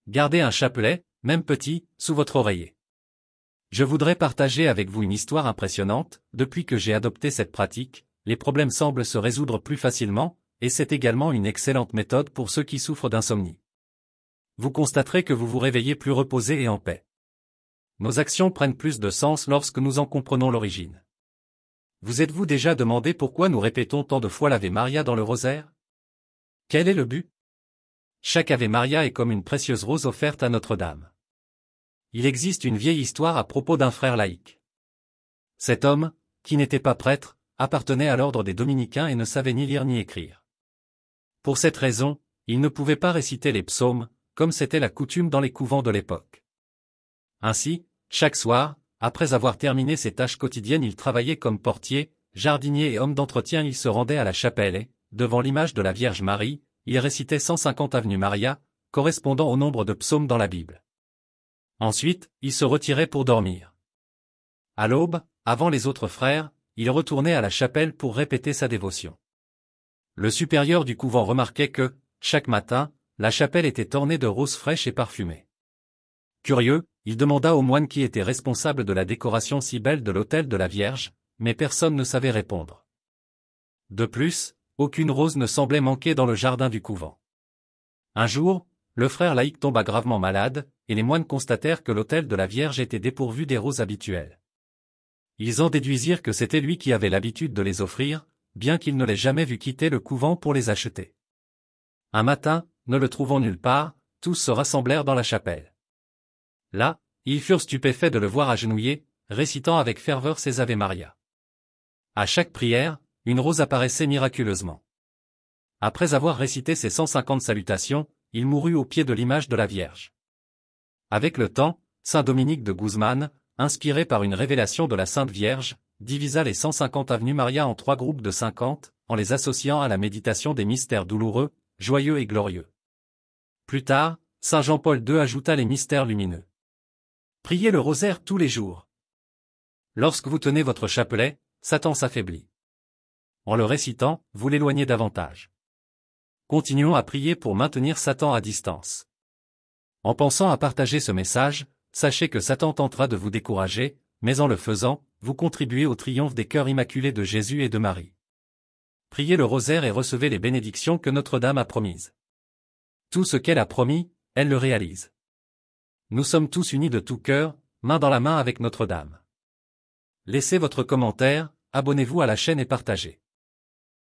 gardez un chapelet, même petit, sous votre oreiller. Je voudrais partager avec vous une histoire impressionnante. Depuis que j'ai adopté cette pratique, les problèmes semblent se résoudre plus facilement, et c'est également une excellente méthode pour ceux qui souffrent d'insomnie. Vous constaterez que vous vous réveillez plus reposé et en paix. Nos actions prennent plus de sens lorsque nous en comprenons l'origine. Vous êtes-vous déjà demandé pourquoi nous répétons tant de fois l'Ave Maria dans le rosaire? Quel est le but? Chaque Ave Maria est comme une précieuse rose offerte à Notre-Dame. Il existe une vieille histoire à propos d'un frère laïc. Cet homme, qui n'était pas prêtre, appartenait à l'ordre des dominicains et ne savait ni lire ni écrire. Pour cette raison, il ne pouvait pas réciter les psaumes, comme c'était la coutume dans les couvents de l'époque. Ainsi, chaque soir, après avoir terminé ses tâches quotidiennes, il travaillait comme portier, jardinier et homme d'entretien. Il se rendait à la chapelle et, devant l'image de la Vierge Marie, il récitait 150 Ave Maria, correspondant au nombre de psaumes dans la Bible. Ensuite, il se retirait pour dormir. À l'aube, avant les autres frères, il retournait à la chapelle pour répéter sa dévotion. Le supérieur du couvent remarquait que, chaque matin, la chapelle était ornée de roses fraîches et parfumées. Curieux, il demanda au moine qui était responsable de la décoration si belle de l'autel de la Vierge, mais personne ne savait répondre. De plus, aucune rose ne semblait manquer dans le jardin du couvent. Un jour, le frère laïc tomba gravement malade, et les moines constatèrent que l'autel de la Vierge était dépourvu des roses habituelles. Ils en déduisirent que c'était lui qui avait l'habitude de les offrir, bien qu'il ne l'ait jamais vu quitter le couvent pour les acheter. Un matin, ne le trouvant nulle part, tous se rassemblèrent dans la chapelle. Là, ils furent stupéfaits de le voir agenouillé, récitant avec ferveur ses Ave Maria. À chaque prière, une rose apparaissait miraculeusement. Après avoir récité ses 150 salutations, il mourut au pied de l'image de la Vierge. Avec le temps, saint Dominique de Guzman, inspiré par une révélation de la Sainte Vierge, divisa les 150 Ave Maria en 3 groupes de 50, en les associant à la méditation des mystères douloureux, joyeux et glorieux. Plus tard, saint Jean-Paul II ajouta les mystères lumineux. Priez le rosaire tous les jours. Lorsque vous tenez votre chapelet, Satan s'affaiblit. En le récitant, vous l'éloignez davantage. Continuons à prier pour maintenir Satan à distance. En pensant à partager ce message, sachez que Satan tentera de vous décourager, mais en le faisant, vous contribuez au triomphe des cœurs immaculés de Jésus et de Marie. Priez le rosaire et recevez les bénédictions que Notre-Dame a promises. Tout ce qu'elle a promis, elle le réalise. Nous sommes tous unis de tout cœur, main dans la main avec Notre-Dame. Laissez votre commentaire, abonnez-vous à la chaîne et partagez.